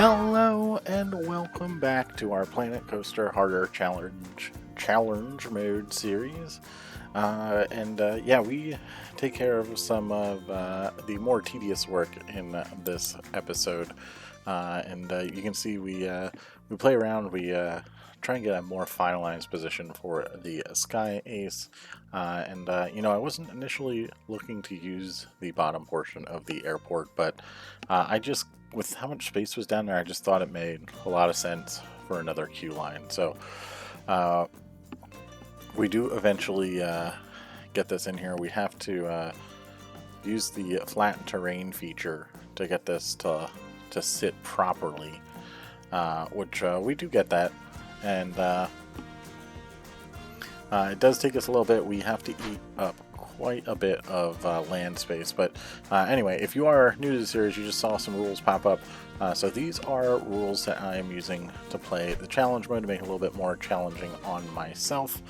Hello and welcome back to our Planet Coaster Harder Challenge Mode series. Yeah, we take care of some of the more tedious work in this episode. You can see we play around. We try and get a more finalized position for the Sky Ace. I wasn't initially looking to use the bottom portion of the airport, but I just with how much space was down there, I just thought it made a lot of sense for another queue line. So uh, we do eventually get this in here. We have to use the flat terrain feature to get this to sit properly, which we do get that, and it does take us a little bit. We have to eat up quite a bit of land space. But anyway, if you are new to the series, you just saw some rules pop up. So these are rules that I am using to play the challenge mode to make it a little bit more challenging on myself.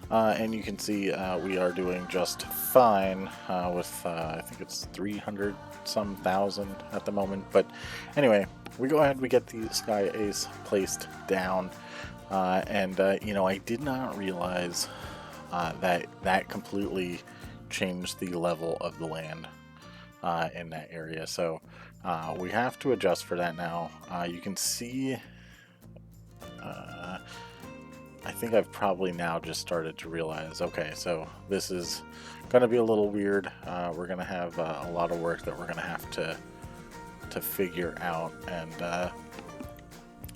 And you can see we are doing just fine with, I think it's 300 some thousand at the moment. But anyway, we go ahead, we get the Sky Ace placed down. I did not realize that completely changed the level of the land in that area. So we have to adjust for that now. You can see, I think I've probably now just started to realize, okay, so this is going to be a little weird. We're going to have a lot of work that we're going to have to figure out. And,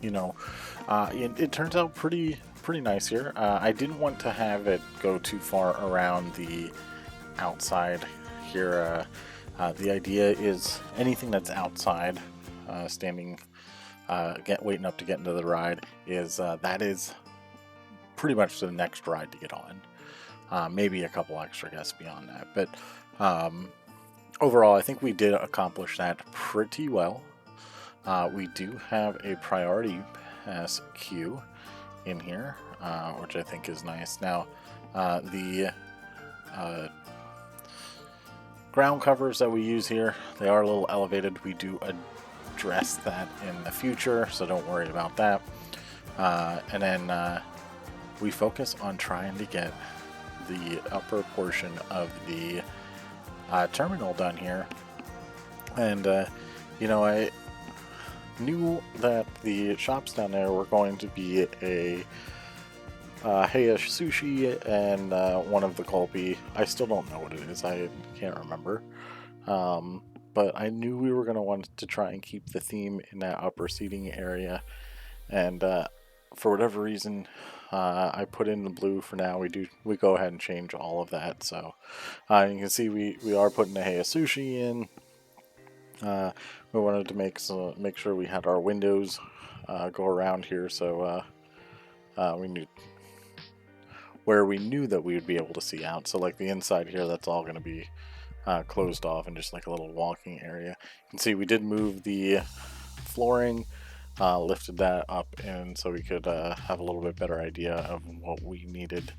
it turns out pretty nice here. I didn't want to have it go too far around the outside here. The idea is anything that's outside, standing, waiting up to get into the ride, that is pretty much the next ride to get on. Maybe a couple extra guests beyond that, but overall, I think we did accomplish that pretty well. We do have a priority pass queue in here, which I think is nice. Now, the ground covers that we use here, they are a little elevated. We do address that in the future, so don't worry about that. And then we focus on trying to get the upper portion of the terminal done here. And, I knew that the shops down there were going to be a Heya Sushi and one of the Gulpy. I still don't know what it is. I can't remember. But I knew we were going to want to try and keep the theme in that upper seating area. And for whatever reason, I put in the blue for now. We go ahead and change all of that. So you can see we are putting the Heya Sushi in. We wanted to make sure we had our windows go around here, so we knew where we knew that we would be able to see out. So like the inside here, that's all going to be closed off and just like a little walking area. You can see we did move the flooring, lifted that up, and so we could have a little bit better idea of what we needed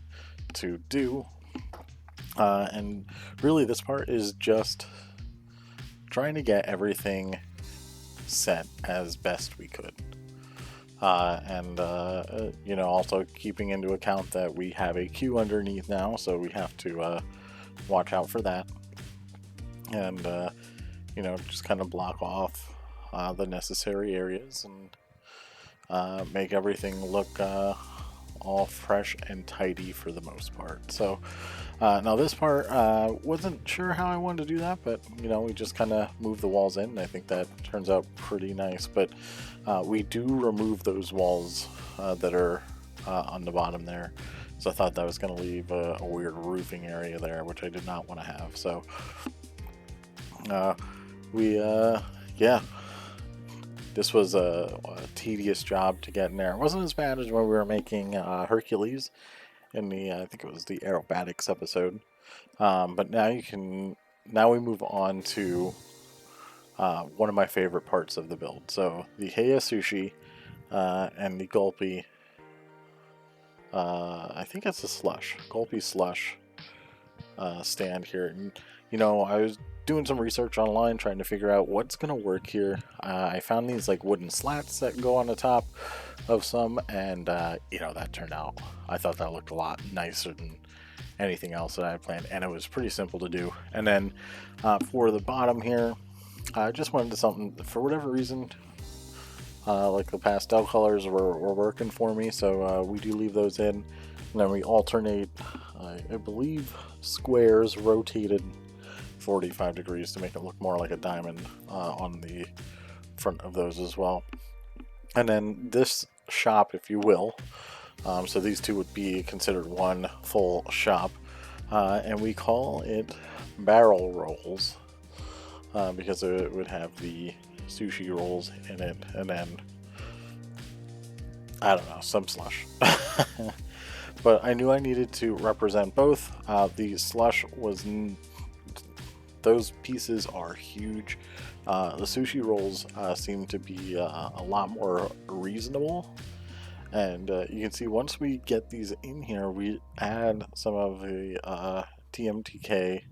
to do. And really, this part is just trying to get everything set as best we could. Also keeping into account that we have a queue underneath now, so we have to watch out for that. And, just kind of block off the necessary areas and make everything look all fresh and tidy for the most part. So now this part, wasn't sure how I wanted to do that, but we just kind of move the walls in, and I think that turns out pretty nice. But we do remove those walls that are on the bottom there, so I thought that was going to leave a weird roofing area there, which I did not want to have. So this was a tedious job to get in there. It wasn't as bad as when we were making Hercules in the, I think it was the aerobatics episode. But now we move on to one of my favorite parts of the build. So the Heya Sushi and the Gulpy, I think it's a slush, Gulpy slush stand here. And, I was doing some research online, trying to figure out what's going to work here. I found these like wooden slats that go on the top of some, and you know, that turned out, I thought that looked a lot nicer than anything else that I had planned, and it was pretty simple to do. And then for the bottom here, I just wanted something, for whatever reason, like the pastel colors were working for me, so we do leave those in. And then we alternate, I believe, squares rotated 45 degrees to make it look more like a diamond on the front of those as well. And then this shop, if you will, so these two would be considered one full shop, and we call it barrel rolls because it would have the sushi rolls in it, and then I don't know, some slush. But I knew I needed to represent both. The slush was those pieces are huge. The sushi rolls seem to be a lot more reasonable, and you can see once we get these in here, we add some of the TMTK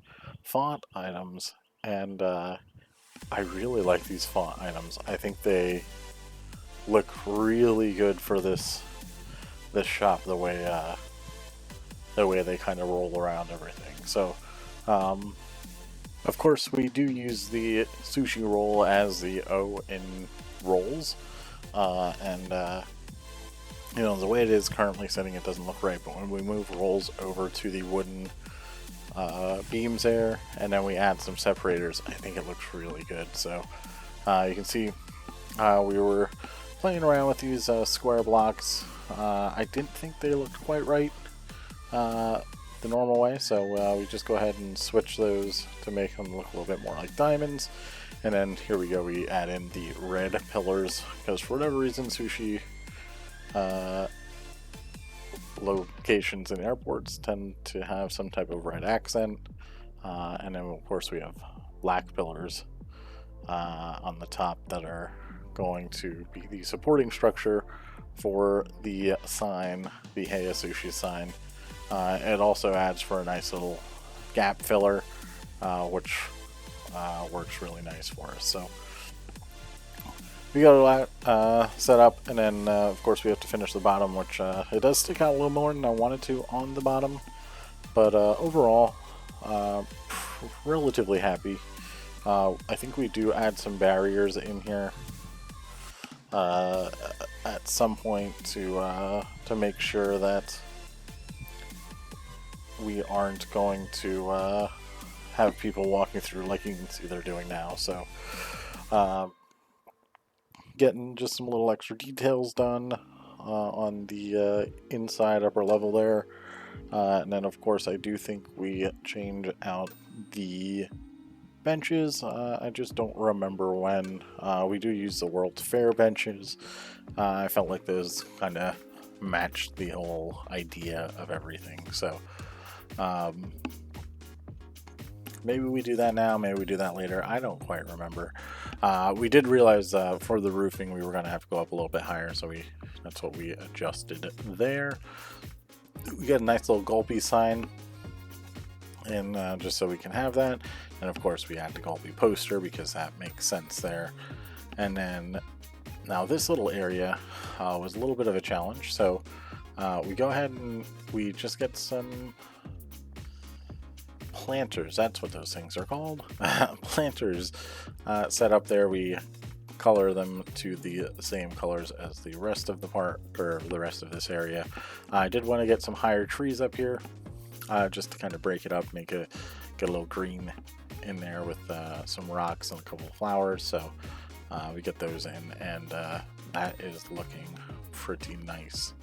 font items, and I really like these font items. I think they look really good for this shop, the way they kind of roll around everything. So of course we do use the sushi roll as the O in rolls, and you know, the way it is currently sitting, it doesn't look right, but when we move rolls over to the wooden beams there, and then we add some separators, I think it looks really good. So you can see we were playing around with these square blocks. I didn't think they looked quite right the normal way, so we just go ahead and switch those to make them look a little bit more like diamonds. And then here we go, we add in the red pillars, because for whatever reason sushi locations in airports tend to have some type of red accent, and then of course we have black pillars on the top that are going to be the supporting structure for the sign, the Heya Sushi sign. It also adds for a nice little gap filler, which works really nice for us. So we got that set up, and then of course we have to finish the bottom, which it does stick out a little more than I wanted to on the bottom, but overall relatively happy. I think we do add some barriers in here at some point to make sure that we aren't going to have people walking through like you can see they're doing now. So getting just some little extra details done on the inside upper level there, and then of course I do think we change out the benches. I just don't remember when. We do use the World's Fair benches. I felt like those kind of matched the whole idea of everything, so maybe we do that now, maybe we do that later, I don't quite remember. We did realize for the roofing we were going to have to go up a little bit higher, so that's what we adjusted there. We got a nice little Gulpy sign, and just so we can have that, and of course we add the Gulpy poster because that makes sense there. And then now this little area was a little bit of a challenge, so we go ahead and we just get some planters, that's what those things are called, planters set up there. We color them to the same colors as the rest of the part, or the rest of this area. I did want to get some higher trees up here, just to kind of break it up, make it get a little green in there with some rocks and a couple of flowers. So we get those in, and that is looking pretty nice.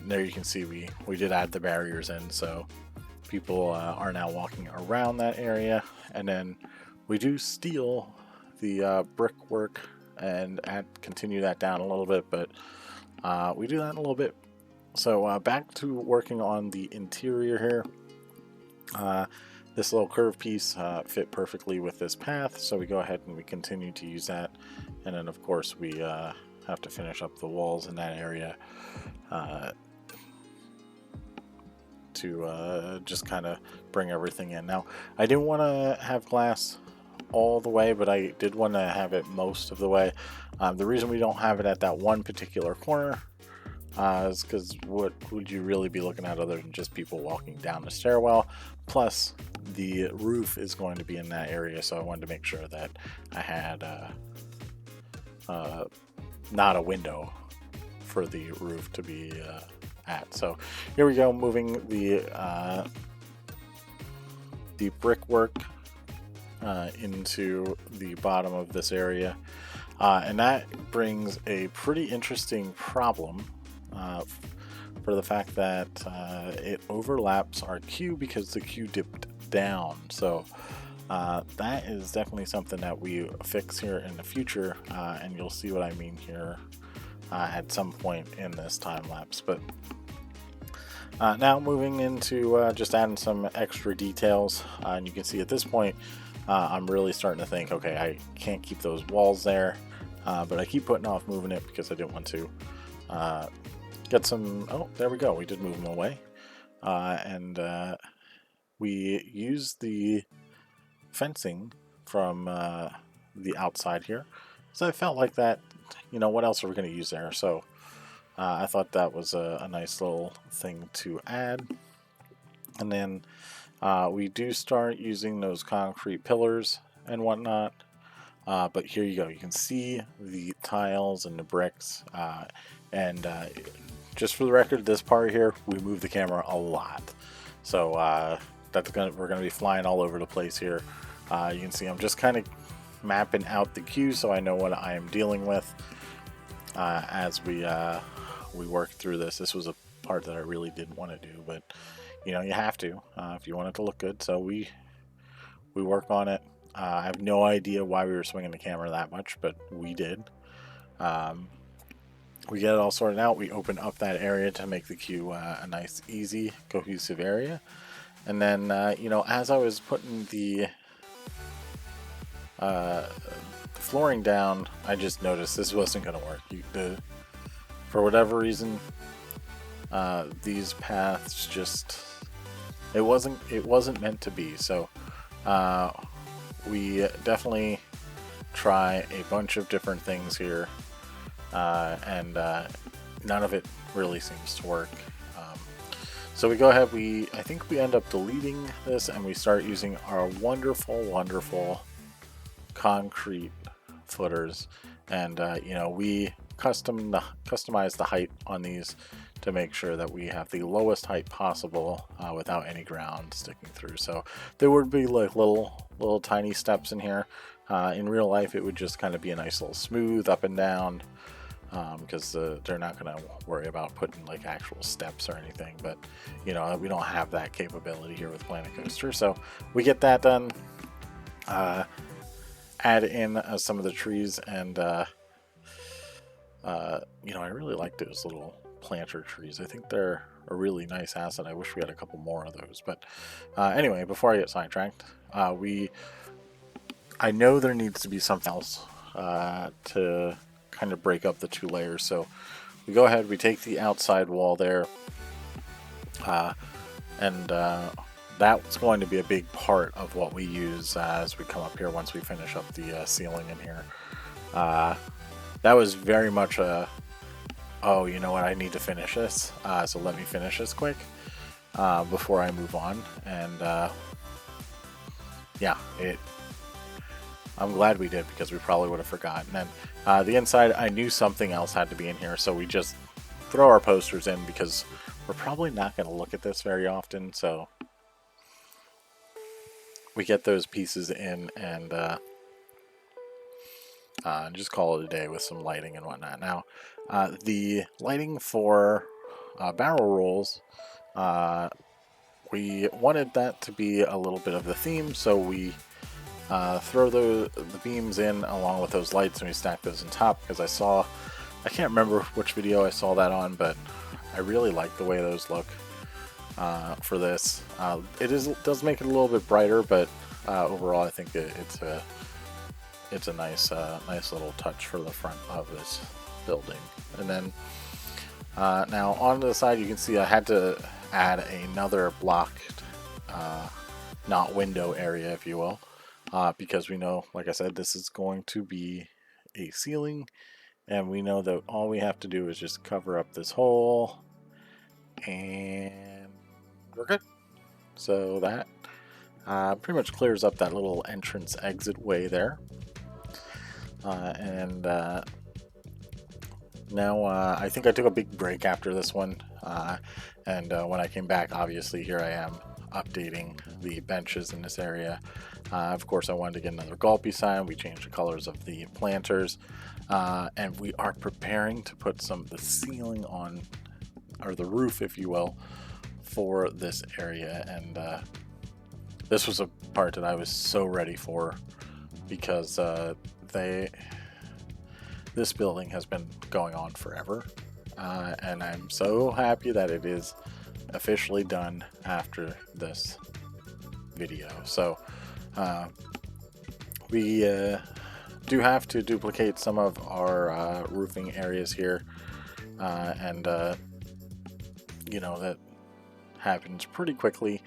There you can see we did add the barriers in, so people are now walking around that area. And then we do steal the brickwork and continue that down a little bit, but we do that in a little bit. So back to working on the interior here. This little curved piece fit perfectly with this path, so we go ahead and we continue to use that. And then of course we have to finish up the walls in that area. to just kind of bring everything in. Now, I didn't want to have glass all the way, but I did want to have it most of the way. The reason we don't have it at that one particular corner is because what would you really be looking at other than just people walking down the stairwell? Plus, the roof is going to be in that area, so I wanted to make sure that I had not a window for the roof to be at. So here we go, moving the brickwork into the bottom of this area, and that brings a pretty interesting problem for the fact that it overlaps our queue because the queue dipped down. So that is definitely something that we fix here in the future, and you'll see what I mean here at some point in this time lapse. But now moving into just adding some extra details, and you can see at this point I'm really starting to think, okay, I can't keep those walls there, but I keep putting off moving it because I didn't want to get some. Oh, there we go, we did move them away, and we used the fencing from the outside here, so I felt like that, you know, what else are we going to use there? So I thought that was a nice little thing to add. And then we do start using those concrete pillars and whatnot, but here you go, you can see the tiles and the bricks, and just for the record, this part here we move the camera a lot, so we're gonna be flying all over the place here. You can see I'm just kind of mapping out the queue so I know what I am dealing with as we work through this. This was a part that I really didn't want to do, but you know, you have to if you want it to look good. So we work on it. I have no idea why we were swinging the camera that much, but we did. We get it all sorted out. We open up that area to make the queue a nice, easy, cohesive area. And then, you know, as I was putting the flooring down, I just noticed this wasn't going to work. For whatever reason, these paths just, it wasn't meant to be. So we definitely try a bunch of different things here, and none of it really seems to work. So we go ahead, I think we end up deleting this, and we start using our wonderful concrete footers, and you know, we customize the height on these to make sure that we have the lowest height possible without any ground sticking through. So there would be like little tiny steps in here. In real life, it would just kind of be a nice little smooth up and down, because they're not going to worry about putting like actual steps or anything. But you know, we don't have that capability here with Planet Coaster, so we get that done. Add in some of the trees, and you know, I really like those little planter trees. I think they're a really nice asset. I wish we had a couple more of those. But anyway, before I get sidetracked, I know there needs to be something else to kind of break up the two layers. So we go ahead, we take the outside wall there, and that's going to be a big part of what we use as we come up here once we finish up the ceiling in here. That was very much a, oh, you know what, I need to finish this, so let me finish this quick before I move on. And yeah, I'm glad we did, because we probably would have forgotten. And the inside, I knew something else had to be in here, so we just throw our posters in because we're probably not going to look at this very often. So we get those pieces in, and just call it a day with some lighting and whatnot. Now, the lighting for barrel rolls, we wanted that to be a little bit of the theme, so we throw the beams in along with those lights, and we stack those on top, because I can't remember which video I saw that on, but I really like the way those look for this. It does make it a little bit brighter, but overall I think it's a nice little touch for the front of this building. And then now on the side, you can see I had to add another blocked, not window area, if you will, because we know, like I said, this is going to be a ceiling, and we know that all we have to do is just cover up this hole, and we're good. So that pretty much clears up that little entrance exit way there. Now I think I took a big break after this one, and when I came back, obviously here I am updating the benches in this area. Of course, I wanted to get another Gulpy sign. We changed the colors of the planters, and we are preparing to put the ceiling on, or the roof, if you will, for this area. And this was a part that I was so ready for, because this building has been going on forever, and I'm so happy that it is officially done after this video. So we do have to duplicate some of our roofing areas here, and you know, that happens pretty quickly.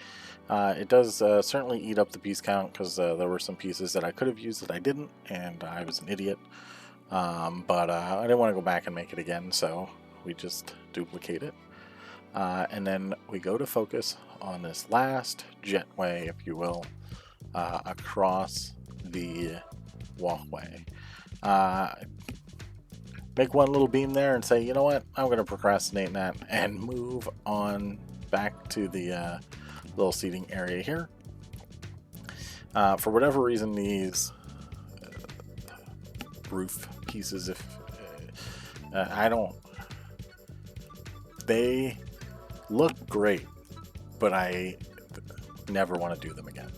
It does certainly eat up the piece count, because there were some pieces that I could have used that I didn't, and I was an idiot. But I didn't want to go back and make it again, so we just duplicate it. And then we go to focus on this last jetway, if you will, across the walkway. Make one little beam there and say, you know what, I'm going to procrastinate that and move on back to the little seating area here. For whatever reason, these roof pieces, they look great, but I never want to do them again.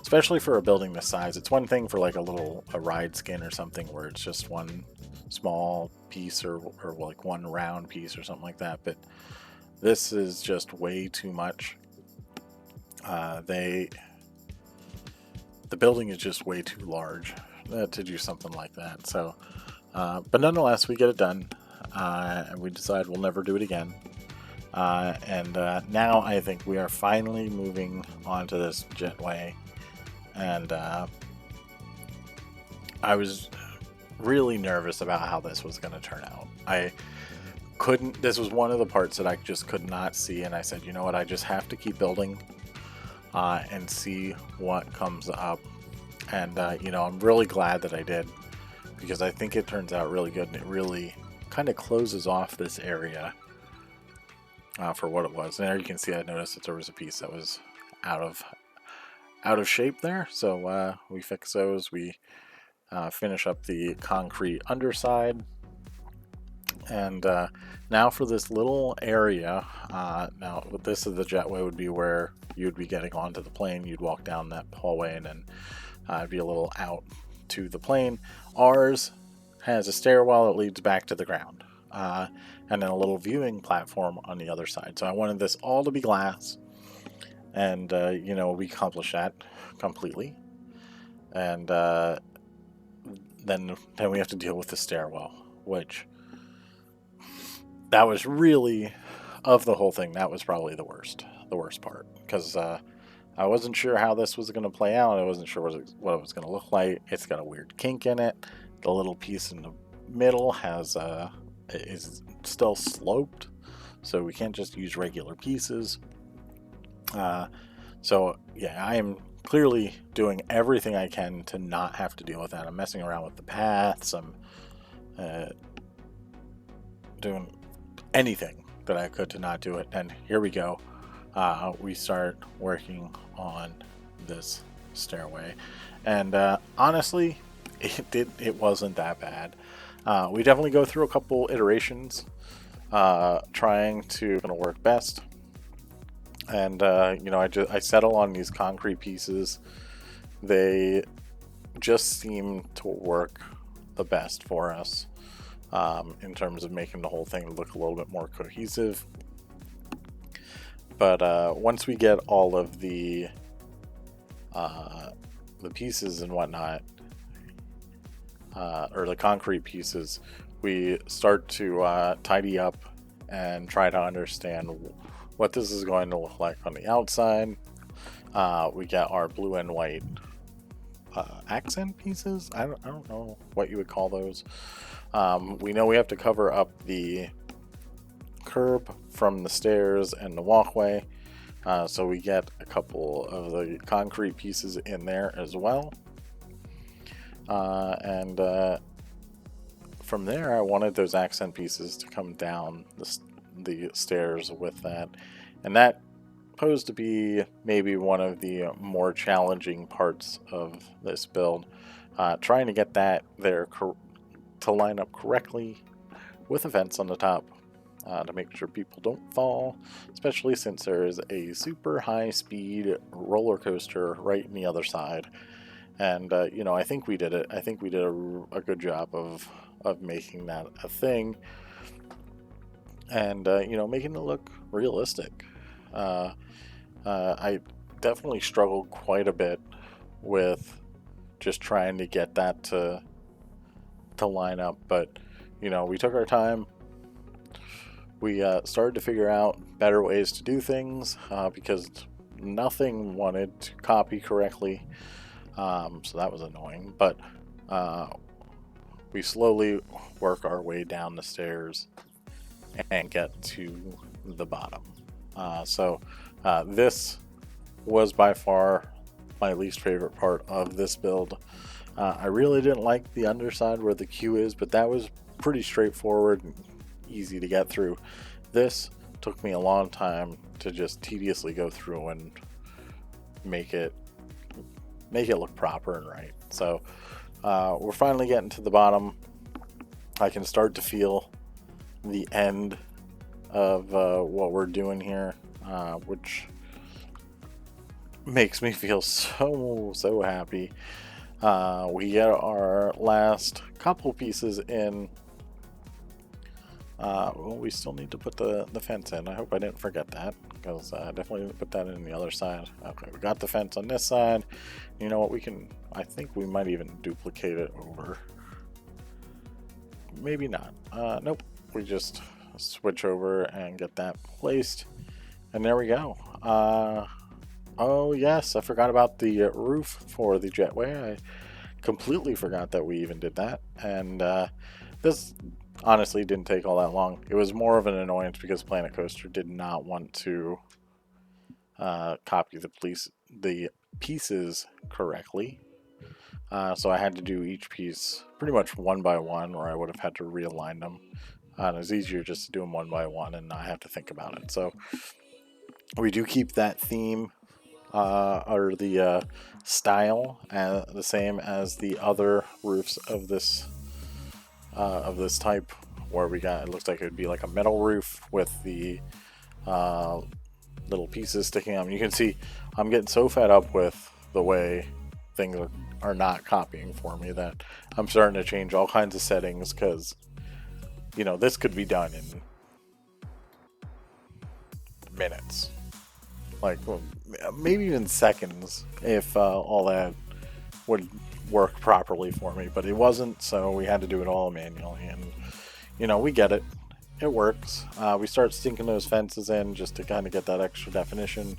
Especially for a building this size. It's one thing for like a ride skin or something where it's just one small piece, or like one round piece or something like that, but this is just way too much. The building is just way too large to do something like that. So, but nonetheless, we get it done, and we decide we'll never do it again. And now I think we are finally moving onto this jetway, and I was really nervous about how this was going to turn out. This was one of the parts that I just could not see, and I said, you know what, I just have to keep building and see what comes up. And you know, I'm really glad that I did, because I think it turns out really good, and it really kind of closes off this area for what it was. And there you can see, I noticed that there was a piece that was out of shape there, so we fix those. We finish up the concrete underside, and now for this little area, now this is the jetway, would be where you'd be getting onto the plane. You'd walk down that hallway, and then it'd be a little out to the plane. Ours has a stairwell that leads back to the ground, and then a little viewing platform on the other side. So I wanted this all to be glass, and you know, we accomplished that completely. And then we have to deal with the stairwell, which that was really, of the whole thing, that was probably the worst part, because I wasn't sure how this was going to play out. I wasn't sure what it was going to look like. It's got a weird kink in it. The little piece in the middle is still sloped, so we can't just use regular pieces. So yeah, I am clearly doing everything I can to not have to deal with that. I'm messing around with the paths. I'm doing anything that I could to not do it. And here we go. We start working on this stairway, and honestly, it wasn't that bad. We definitely go through a couple iterations, trying to work best. And you know, I settle on these concrete pieces. They just seem to work the best for us, in terms of making the whole thing look a little bit more cohesive. But once we get all of the pieces and whatnot, or the concrete pieces, we start to tidy up and try to understand what this is going to look like on the outside. We got our blue and white accent pieces. I don't know what you would call those. We know we have to cover up the curb from the stairs and the walkway. So we get a couple of the concrete pieces in there as well. And from there, I wanted those accent pieces to come down the stairs with that. And that posed to be maybe one of the more challenging parts of this build. Trying to get that there to line up correctly with a fence on the top. To make sure people don't fall, especially since there is a super high speed roller coaster right in the other side. And you know, I think we did it. I think we did a good job of making that a thing, and you know, making it look realistic. I definitely struggled quite a bit with just trying to get that to line up, but you know, we took our time. We started to figure out better ways to do things because nothing wanted to copy correctly, so that was annoying. But we slowly work our way down the stairs and get to the bottom. So this was by far my least favorite part of this build. I really didn't like the underside where the queue is, but that was pretty straightforward and easy to get through. This took me a long time to just tediously go through and make it look proper and right. So we're finally getting to the bottom. I can start to feel the end of what we're doing here, which makes me feel so happy. We get our last couple pieces in. Well, we still need to put the fence in. I hope I didn't forget that, because I definitely didn't put that in the other side. Okay, we got the fence on this side. You know what, I think we might even duplicate it over. Maybe not. Nope, we just switch over and get that placed. And there we go. Oh yes, I forgot about the roof for the jetway. I completely forgot that we even did that. And this honestly didn't take all that long. It was more of an annoyance because Planet Coaster did not want to copy the pieces correctly. So I had to do each piece pretty much one by one, or I would have had to realign them. It was easier just to do them one by one and not have to think about it. So we do keep that theme or the style the same as the other roofs of this type, where we got, it looks like it would be like a metal roof with the little pieces sticking out. You can see I'm getting so fed up with the way things are not copying for me that I'm starting to change all kinds of settings, because you know, this could be done in minutes, like maybe even seconds, if all that would work properly for me, but it wasn't, so we had to do it all manually. And you know, we get it, it works. We start sinking those fences in just to kind of get that extra definition.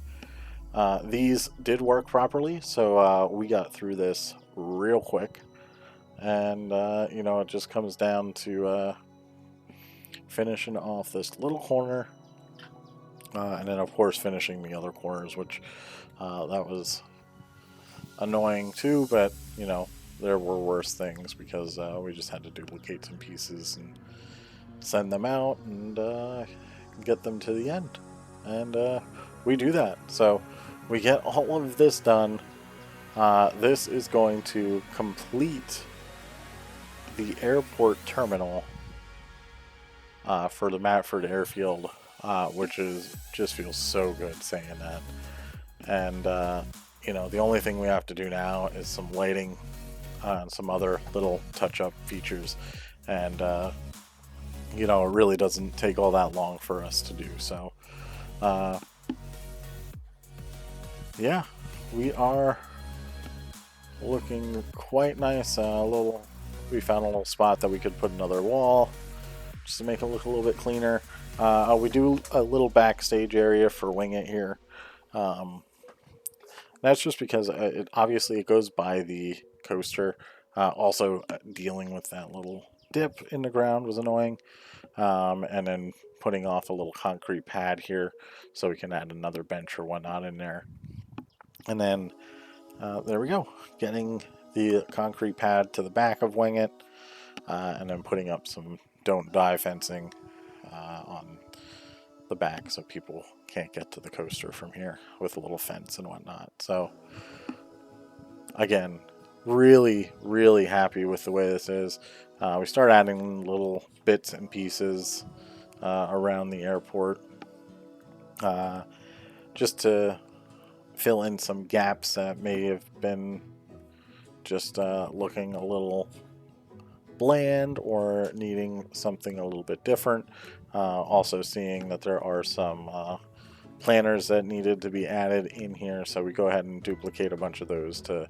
These did work properly, so we got through this real quick. And you know, it just comes down to finishing off this little corner, and then of course finishing the other corners, which that was annoying too, but you know, there were worse things, because we just had to duplicate some pieces and send them out and get them to the end. And we do that. So we get all of this done. This is going to complete the airport terminal for the Matford Airfield, which is just feels so good saying that. And you know, the only thing we have to do now is some lighting and some other little touch-up features, and you know, it really doesn't take all that long for us to do. So yeah, we are looking quite nice. We found a little spot that we could put another wall just to make it look a little bit cleaner. We do a little backstage area for Wing It here. Um, that's just because obviously it goes by the coaster. Also, dealing with that little dip in the ground was annoying. And then putting off a little concrete pad here so we can add another bench or whatnot in there. And then there we go, getting the concrete pad to the back of Wing It, and then putting up some don't die fencing on the back so people can't get to the coaster from here with a little fence and whatnot. So again, really, really happy with the way this is. We start adding little bits and pieces around the airport just to fill in some gaps that may have been just looking a little bland or needing something a little bit different. Also seeing that there are some planners that needed to be added in here, so we go ahead and duplicate a bunch of those to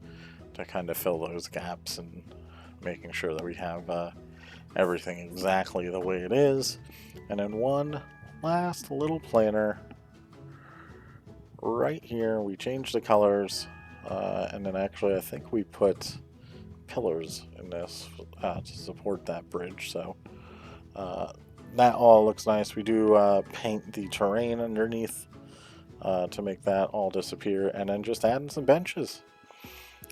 kind of fill those gaps and making sure that we have everything exactly the way it is. And then one last little planner right here. We changed the colors, and then actually I think we put pillars in this to support that bridge. So that all looks nice. We do paint the terrain underneath to make that all disappear, and then just adding some benches.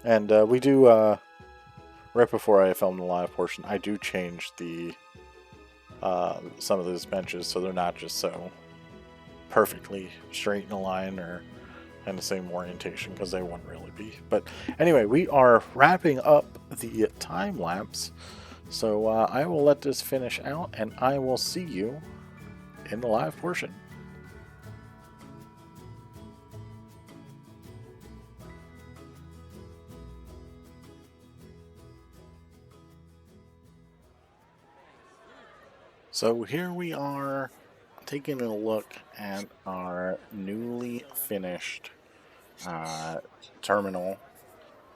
And we do, right before I film the live portion, I do change the some of those benches so they're not just so perfectly straight in a line or in the same orientation, because they wouldn't really be. But anyway, we are wrapping up the time lapse, so I will let this finish out and I will see you in the live portion. So here we are taking a look at our newly finished terminal.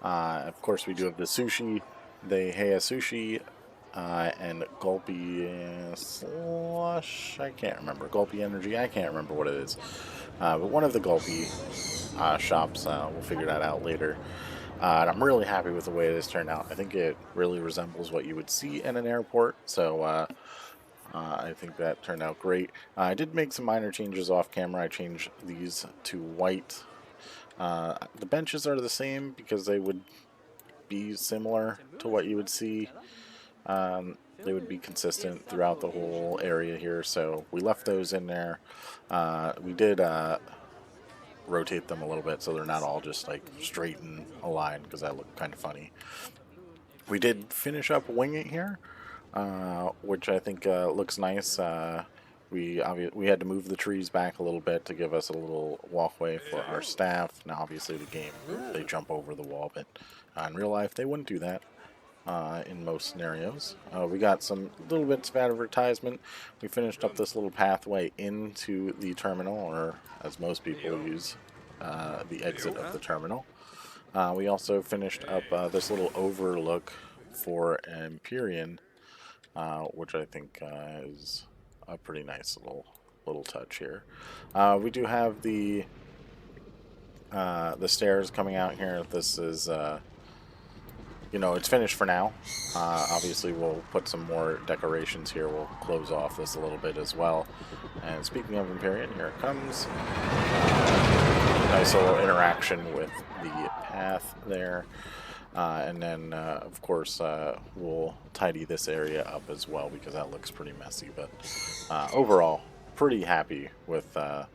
Of course, we do have the sushi, the Heya Sushi, and Gulpy Slush. I can't remember. Gulpy Energy. I can't remember what it is. But one of the Gulpy shops. We'll figure that out later. And I'm really happy with the way this turned out. I think it really resembles what you would see in an airport. So I think that turned out great. I did make some minor changes off camera. I changed these to white. The benches are the same because they would be similar to what you would see. They would be consistent throughout the whole area here, so we left those in there. We did rotate them a little bit so they're not all just like straight in a line, because that looked kind of funny. We did finish up Wing It here, which I think looks nice. We had to move the trees back a little bit to give us a little walkway for our staff. Now, obviously, the game, they jump over the wall, but in real life, they wouldn't do that in most scenarios. We got some little bits of advertisement. We finished up this little pathway into the terminal, or as most people use, the exit of the terminal. We also finished up this little overlook for Empyrean, which I think is a pretty nice little touch here. We do have the stairs coming out here. This is it's finished for now. Obviously, we'll put some more decorations here. We'll close off this a little bit as well. And speaking of Empyrean, here it comes. Nice little interaction with the path there. And then, of course, we'll tidy this area up as well, because that looks pretty messy. But overall, pretty happy with the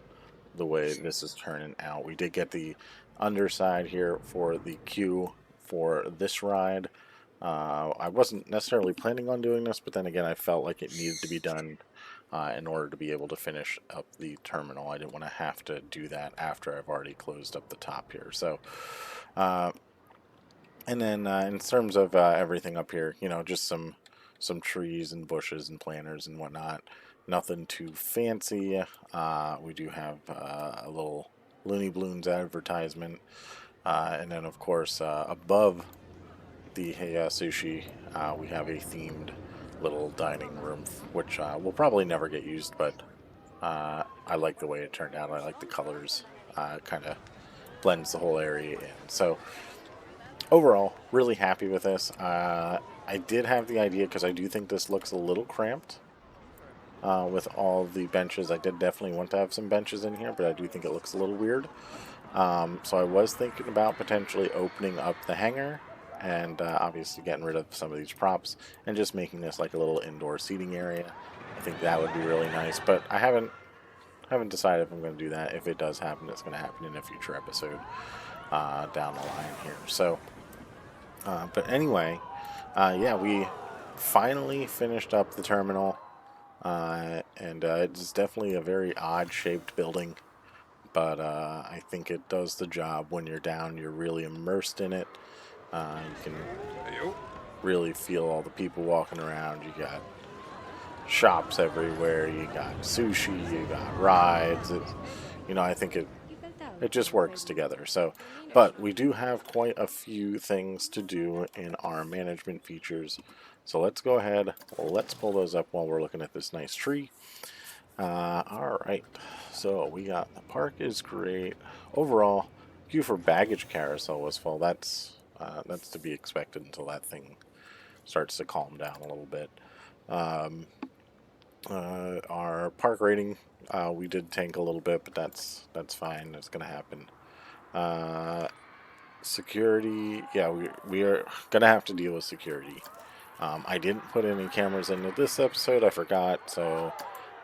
way this is turning out. We did get the underside here for the queue for this ride. I wasn't necessarily planning on doing this, but then again, I felt like it needed to be done in order to be able to finish up the terminal. I didn't want to have to do that after I've already closed up the top here. So, and then in terms of everything up here, just some trees and bushes and planters and whatnot. Nothing too fancy. We do have a little Looney Balloons advertisement. And then, of course, above the Heya Sushi, we have a themed little dining room, which will probably never get used, but I like the way it turned out. I like the colors. Kind of blends the whole area in. So overall, really happy with this. I did have the idea because I do think this looks a little cramped with all the benches. I did definitely want to have some benches in here, but I do think it looks a little weird. So I was thinking about potentially opening up the hangar and obviously getting rid of some of these props and just making this like a little indoor seating area. I think that would be really nice, but I haven't decided if I'm going to do that. If it does happen, it's going to happen in a future episode down the line here. So, but anyway, yeah, we finally finished up the terminal, and it's definitely a very odd-shaped building. But I think it does the job. When you're down, you're really immersed in it. You can really feel all the people walking around. You got shops everywhere. You got sushi. You got rides. I think it just works together. So, but we do have quite a few things to do in our management features. So let's go ahead. Let's pull those up while we're looking at this nice tree. All right. So we got the park is great. Overall, queue for baggage carousel was full. That's to be expected until that thing starts to calm down a little bit. Our park rating, we did tank a little bit, but that's fine. That's gonna happen. Security, yeah, we are gonna have to deal with security. I didn't put any cameras into this episode. I forgot, so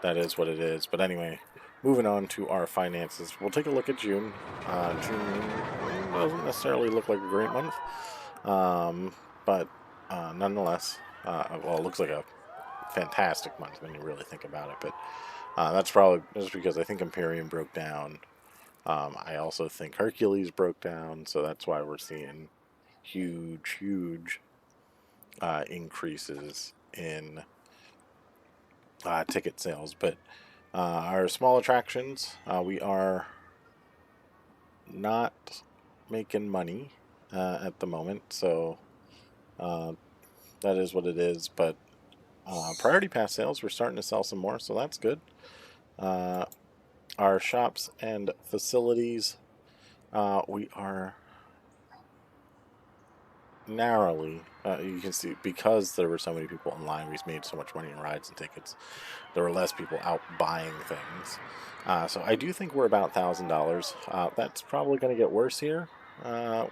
that is what it is. But anyway, moving on to our finances. We'll take a look at June. June doesn't necessarily look like a great month, but nonetheless, well, it looks like a fantastic month when you really think about it. But that's probably just because I think Imperium broke down. I also think Hercules broke down, so that's why we're seeing huge increases in ticket sales. But our small attractions, we are not making money at the moment, so that is what it is. But priority pass sales, we're starting to sell some more, so that's good. Our shops and facilities, we are narrowly, you can see, because there were so many people online, we made so much money in rides and tickets, there were less people out buying things. So I do think we're about $1,000. That's probably going to get worse here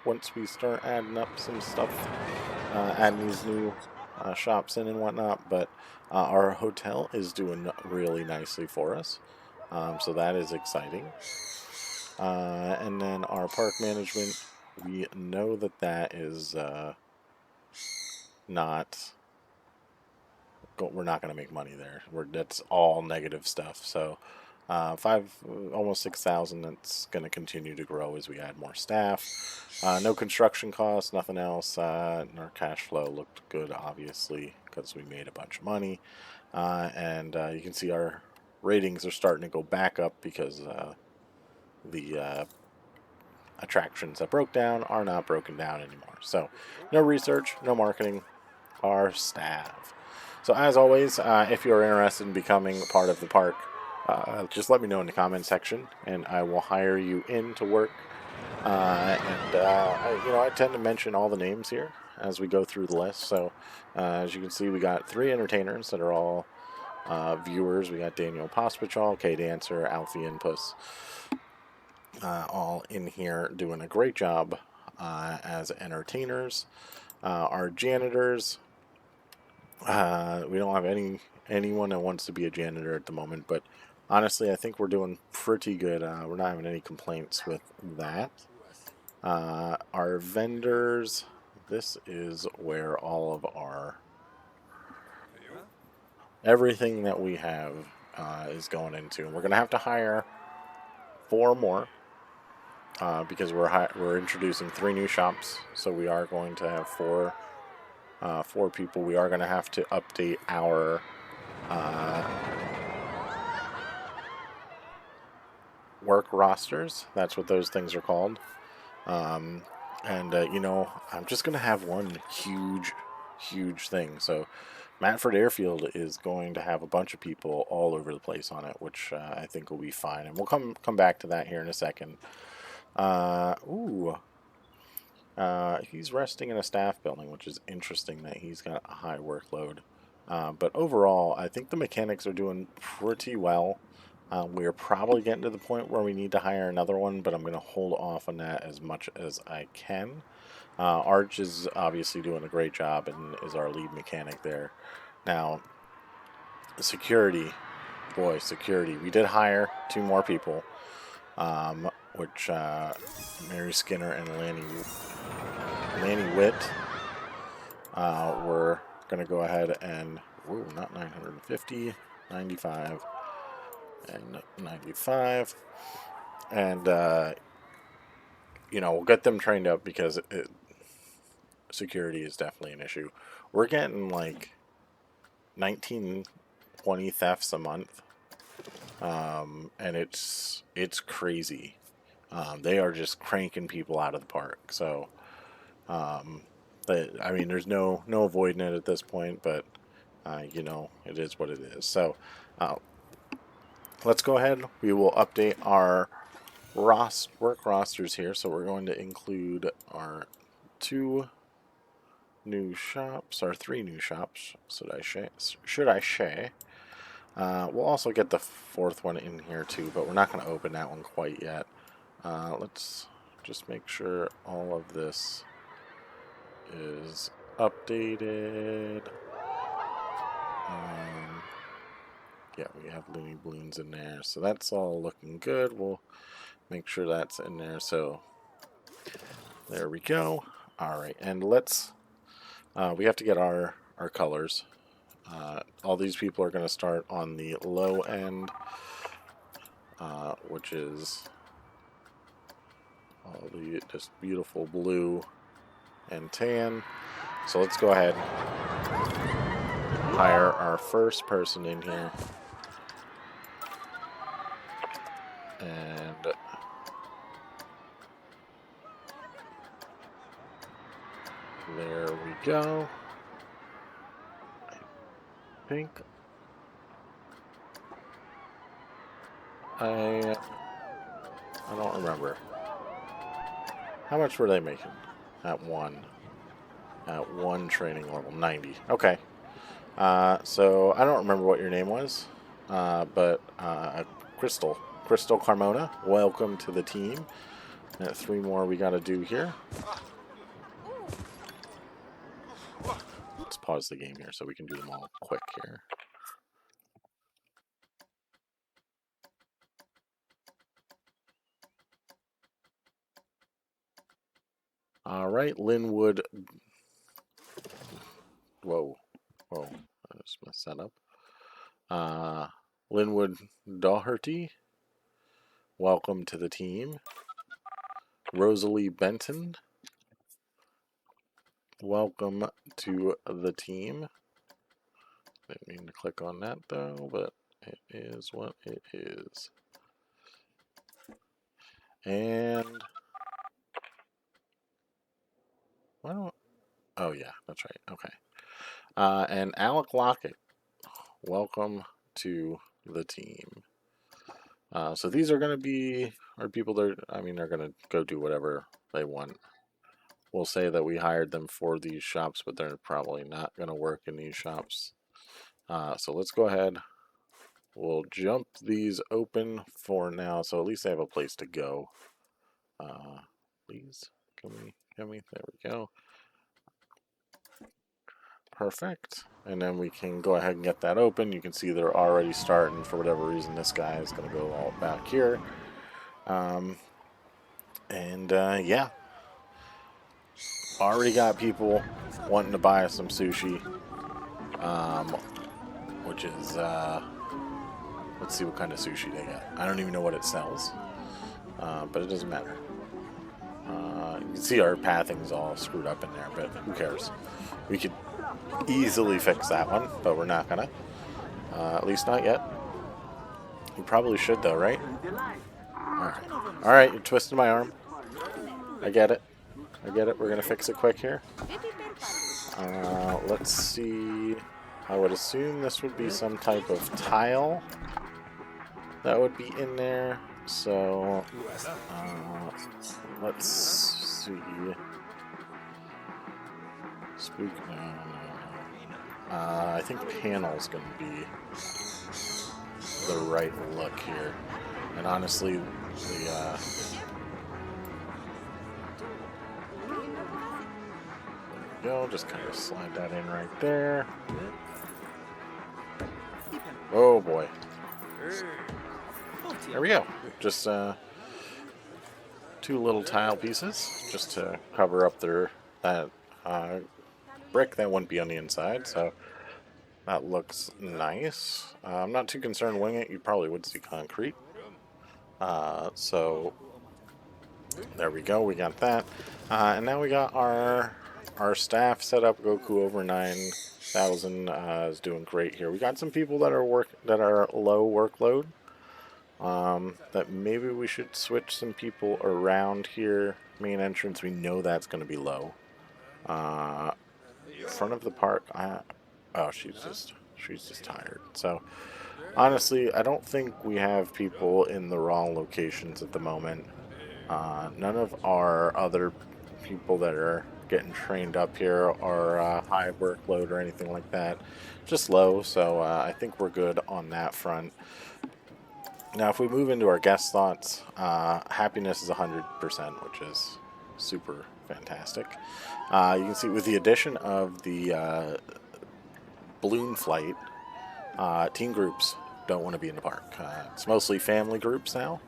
once we start adding up some stuff, adding these new shops in and whatnot. But our hotel is doing really nicely for us, so that is exciting. And then our park management, we know that is not. We're not going to make money there. That's all negative stuff. So, almost 6,000. That's going to continue to grow as we add more staff. No construction costs, nothing else. And our cash flow looked good, obviously, because we made a bunch of money. And you can see our ratings are starting to go back up because the attractions that broke down are not broken down anymore. So, no research, no marketing, our staff. So as always, if you're interested in becoming part of the park, just let me know in the comment section, and I will hire you in to work. I tend to mention all the names here as we go through the list. So as you can see, we got 3 entertainers that are all viewers. We got Daniel Pospichal, K Dancer, Alfie, and Puss, all in here doing a great job as entertainers. Our janitors. We don't have anyone that wants to be a janitor at the moment, but honestly, I think we're doing pretty good. We're not having any complaints with that. Our vendors, this is where all of our everything that we have is going into. And we're going to have to hire 4 more because we're introducing 3 new shops, so we are going to have 4 people. We are going to have to update our work rosters. That's what those things are called. I'm just going to have one huge thing. So Matford Airfield is going to have a bunch of people all over the place on it, which I think will be fine. And we'll come back to that here in a second. He's resting in a staff building, which is interesting that he's got a high workload. But overall, I think the mechanics are doing pretty well. We are probably getting to the point where we need to hire another one, but I'm going to hold off on that as much as I can. Arch is obviously doing a great job and is our lead mechanic there. Now, security, boy, security. We did hire 2 more people, which Mary Skinner and Lanny Witt. We're going to go ahead and, whoa, not 950, 95, and 95. And, we'll get them trained up because security is definitely an issue. We're getting like 19, 20 thefts a month. And it's crazy. They are just cranking people out of the park. So, there's no avoiding it at this point, but, it is what it is. So, let's go ahead. We will update our work rosters here. So we're going to include our 2 new shops, or 3 new shops, should I say. We'll also get the 4th one in here too, but we're not going to open that one quite yet. Let's just make sure all of this is updated. Yeah, we have Looney Balloons in there, so that's all looking good. We'll make sure that's in there. So there we go. All right, and let's. We have to get our colors. All these people are going to start on the low end, which is all the just beautiful blue and tan. So let's go ahead and hire our first person in here. And there we go. I think I don't remember. How much were they making at one training level? 90. Okay. So I don't remember what your name was, but Crystal Carmona, welcome to the team. 3 more we got to do here. Let's pause the game here so we can do them all quick here. All right, Linwood. Whoa, I just messed that up. Linwood Doherty, welcome to the team. Rosalie Benton, welcome to the team. Didn't mean to click on that though, but it is what it is. And oh yeah, that's right. Okay. And Alec Lockett, welcome to the team. So these are going to be our people that they're going to go do whatever they want. We'll say that we hired them for these shops, but they're probably not going to work in these shops. So let's go ahead. We'll jump these open for now, so at least they have a place to go. Please, can we? There we go. Perfect. And then we can go ahead and get that open. You can see they're already starting. For whatever reason, this guy is going to go all back here. Yeah. Already got people wanting to buy us some sushi. Which is, let's see what kind of sushi they got. I don't even know what it sells. But it doesn't matter. You can see our pathing's all screwed up in there, but who cares? We could easily fix that one, but we're not gonna. At least not yet. We probably should though, right? Alright, you're twisting my arm. I get it. We're gonna fix it quick here. Let's see. I would assume this would be some type of tile that would be in there. So let's see. Spook. I think panel's going to be the right look here. And honestly, the there we go. Just kind of slide that in right there. Oh boy. There we go. Just two little tile pieces just to cover up that brick that wouldn't be on the inside. So that looks nice. I'm not too concerned winging it. You probably would see concrete. So there we go. We got that. And now we got our staff set up. Goku over 9,000 is doing great here. We got some people that are low workload. That maybe we should switch some people around here. Main entrance, we know that's going to be low. Front of the park, oh, she's just tired. So honestly, I don't think we have people in the wrong locations at the moment. None of our other people that are getting trained up here are high workload or anything like that. Just low, so I think we're good on that front. Now, if we move into our guest slots, happiness is 100%, which is super fantastic. You can see with the addition of the balloon flight, team groups don't want to be in the park. It's mostly family groups now.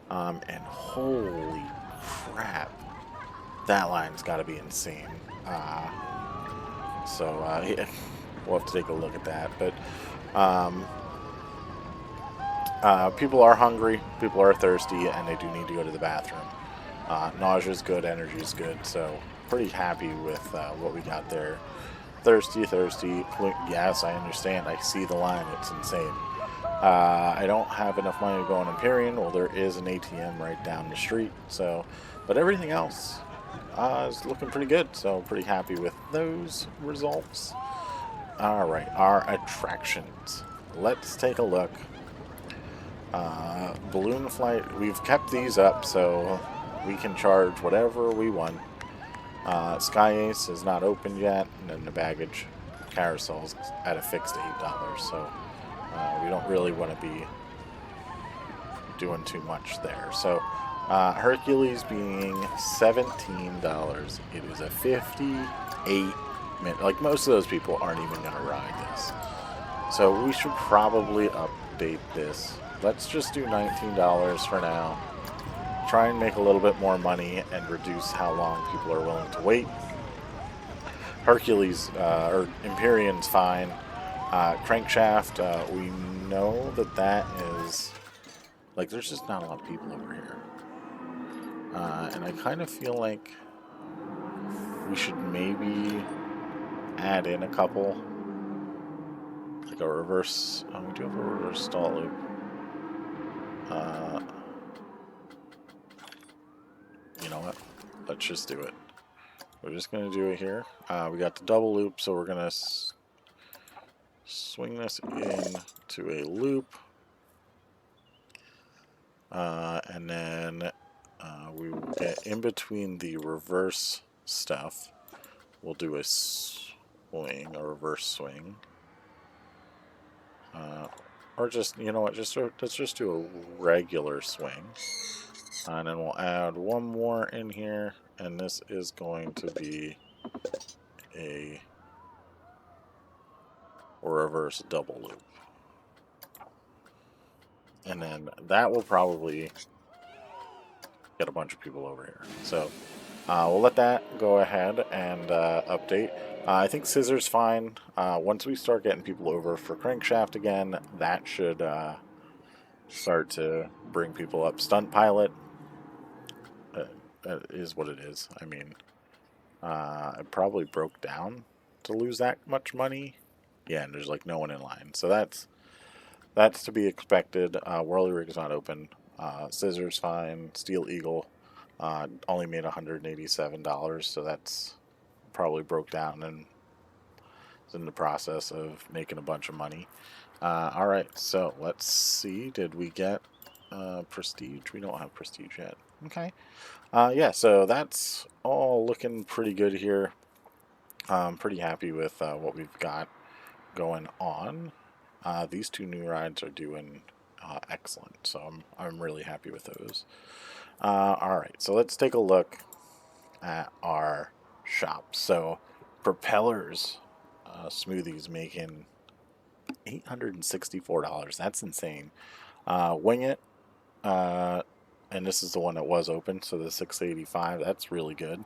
And holy crap, that line's got to be insane. Yeah, we'll have to take a look at that. But people are hungry, people are thirsty, and they do need to go to the bathroom. Nausea's good, energy's good, so pretty happy with what we got there. Thirsty. Yes, I understand. I see the line. It's insane. I don't have enough money to go on Empyrean. Well, there is an ATM right down the street. So, but everything else is looking pretty good. So, pretty happy with those results. All right, our attractions. Let's take a look. Balloon flight. We've kept these up, so we can charge whatever we want. Sky Ace is not open yet, and then the baggage carousel's at a fixed $8, so we don't really want to be doing too much there. So Hercules being $17, it is a 58-minute. Like, most of those people aren't even going to ride this, so we should probably update this. Let's just do $19 for now. Try and make a little bit more money and reduce how long people are willing to wait. Hercules, or Empyrean's fine. Crankshaft, we know that is, like, there's just not a lot of people over here. And I kind of feel like we should maybe add in a couple. Like a reverse, we do have a reverse stall loop. You know what? Let's just do it. We're just going to do it here. We got the double loop, so we're going to swing this into a loop. And then we will get in between the reverse stuff. We'll do a swing, a reverse swing. Or just, you know what, let's just do a regular swing. And then we'll add one more in here, and this is going to be a reverse double loop. And then that will probably get a bunch of people over here. So we'll let that go ahead and update. I think Scissors fine. Once we start getting people over for Crankshaft again, that should start to bring people up. Stunt Pilot is what it is. I mean, it probably broke down to lose that much money. Yeah, and there's like no one in line. So that's to be expected. Whirly-Rig's not open. Scissors fine. Steel Eagle only made $187, so that's probably broke down. And is in the process of making a bunch of money. All right, so let's see. Did we get prestige? We don't have prestige yet. Okay. Yeah, so that's all looking pretty good here. I'm pretty happy with what we've got going on. These two new rides are doing excellent, so I'm really happy with those. All right, so let's take a look at our shop. So, propellers smoothies making $864. That's insane. Wing It, and this is the one that was open, so the 685. That's really good.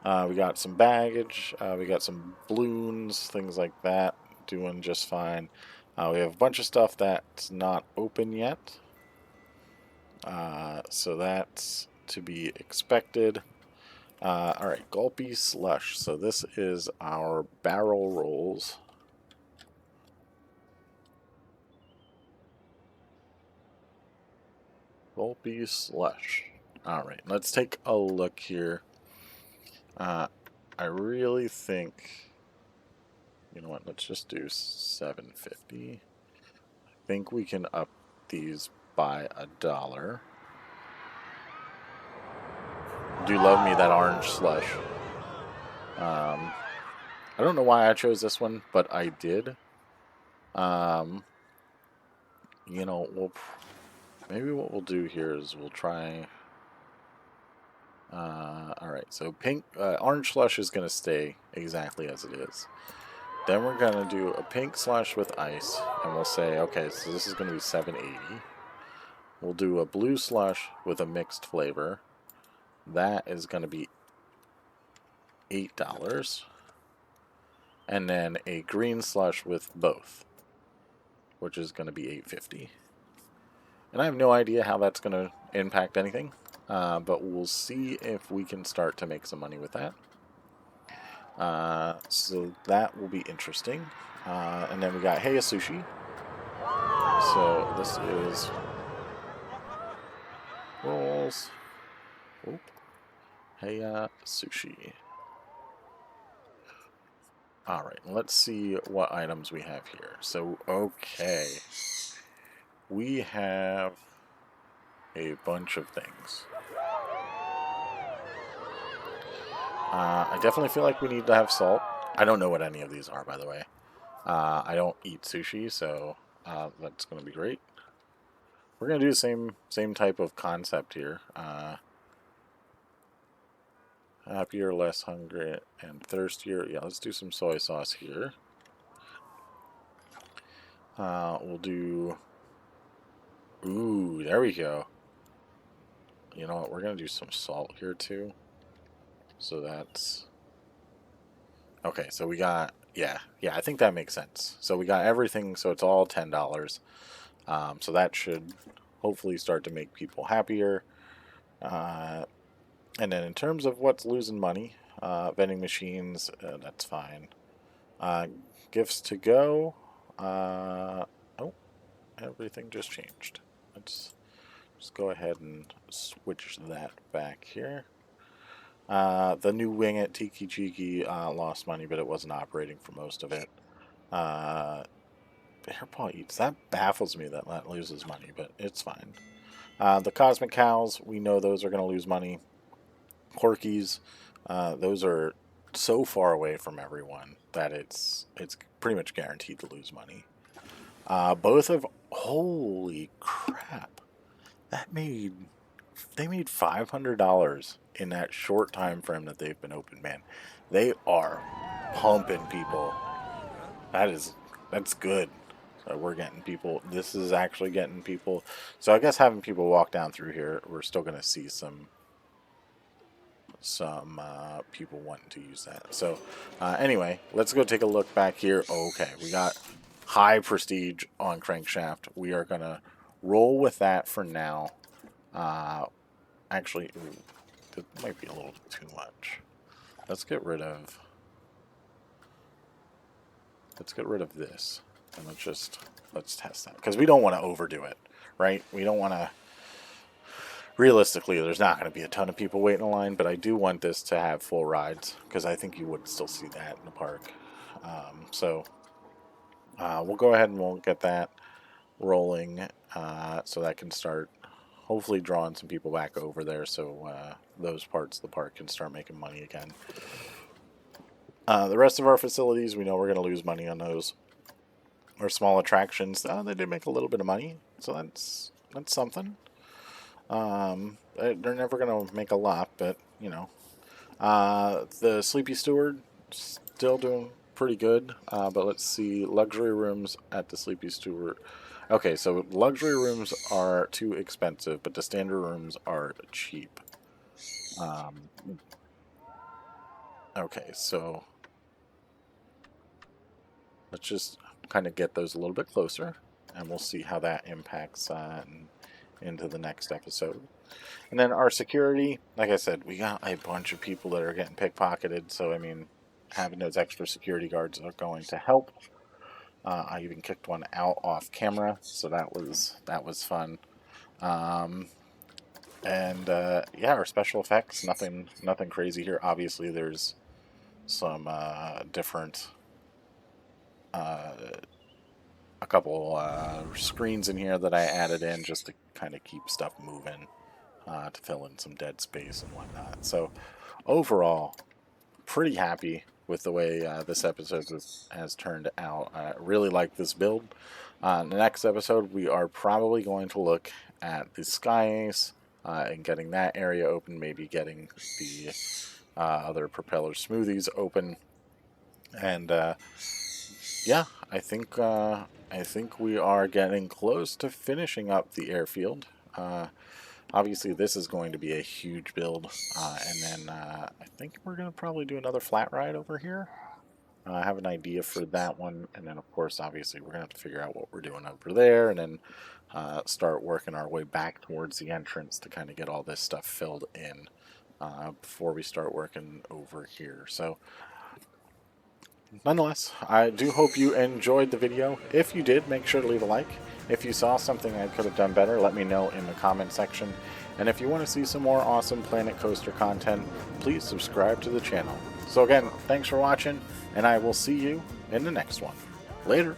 We got some baggage. We got some balloons, things like that, doing just fine. We have a bunch of stuff that's not open yet. So that's to be expected. Alright, Gulpy Slush. So this is our barrel rolls. Gulpy Slush. Alright, let's take a look here. I really think, you know what, let's just do 750. I think we can up these by $1. Do love me that orange slush. I don't know why I chose this one, but I did. You know, maybe what we'll do here is we'll try. All right, so orange slush is gonna stay exactly as it is. Then we're gonna do a pink slush with ice, and we'll say, okay, so this is gonna be 780. We'll do a blue slush with a mixed flavor. That is gonna be $8. And then a green slush with both, which is going to be $8.50. And I have no idea how that's going to impact anything, but we'll see if we can start to make some money with that. So that will be interesting. And then we got Heya Sushi. So this is rolls. Oop. Heya Sushi. Alright, let's see what items we have here. So, okay. We have a bunch of things. I definitely feel like we need to have salt. I don't know what any of these are, by the way. I don't eat sushi, so that's going to be great. We're going to do the same type of concept here. Happier, less hungry, and thirstier. Yeah, let's do some soy sauce here. We'll do... Ooh, there we go. You know what, we're going to do some salt here too. So that's... Okay, so we got... Yeah, I think that makes sense. So we got everything, so it's all $10. So that should hopefully start to make people happier. And then in terms of what's losing money, vending machines, that's fine. Gifts to go. Oh, everything just changed. Let's just go ahead and switch that back here. The new Wing It Tiki Cheeky lost money, but it wasn't operating for most of it. Hairball Eats, that baffles me that loses money, but it's fine. The Cosmic Cows, we know those are going to lose money. Corkies, those are so far away from everyone that it's pretty much guaranteed to lose money. Both of... Holy crap. They made $500 in that short time frame that they've been open, man. They are pumping people. That's good. So we're getting people. This is actually getting people. So I guess having people walk down through here, we're still going to see some people wanting to use that. So anyway, let's go take a look back here. Okay, we got high prestige on Crankshaft. We are going to roll with that for now. Actually, it might be a little too much. Let's get rid of this, and let's test that, because we don't want to overdo it, right? We don't want to. Realistically, there's not going to be a ton of people waiting in line, but I do want this to have full rides, because I think you would still see that in the park. So we'll go ahead and we'll get that rolling so that can start hopefully drawing some people back over there so those parts of the park can start making money again. The rest of our facilities, we know we're going to lose money on those. Our small attractions, they did make a little bit of money, so that's something. They're never going to make a lot, but, you know. The Sleepy Steward, still doing pretty good, but let's see, luxury rooms at the Sleepy Steward. Okay, so luxury rooms are too expensive, but the standard rooms are cheap. Okay, so let's just kind of get those a little bit closer, and we'll see how that impacts into the next episode. And then our security, like I said, we got a bunch of people that are getting pickpocketed, so I mean, having those extra security guards are going to help. I even kicked one out off camera, so that was fun. And yeah, our special effects, nothing crazy here. Obviously, there's some different a couple screens in here that I added in just to kind of keep stuff moving, to fill in some dead space and whatnot. So overall, pretty happy with the way this episode has turned out. I really like this build. In the next episode, we are probably going to look at the Sky Ace and getting that area open, maybe getting the other propeller smoothies open, and yeah, I think we are getting close to finishing up the airfield. Obviously, this is going to be a huge build, and then I think we're going to probably do another flat ride over here. I have an idea for that one, and then of course, obviously, we're going to have to figure out what we're doing over there, and then start working our way back towards the entrance to kind of get all this stuff filled in before we start working over here. So nonetheless, I do hope you enjoyed the video. If you did, make sure to leave a like. If you saw something I could have done better, let me know in the comment section. And if you want to see some more awesome Planet Coaster content, please subscribe to the channel. So again, thanks for watching, and I will see you in the next one. Later.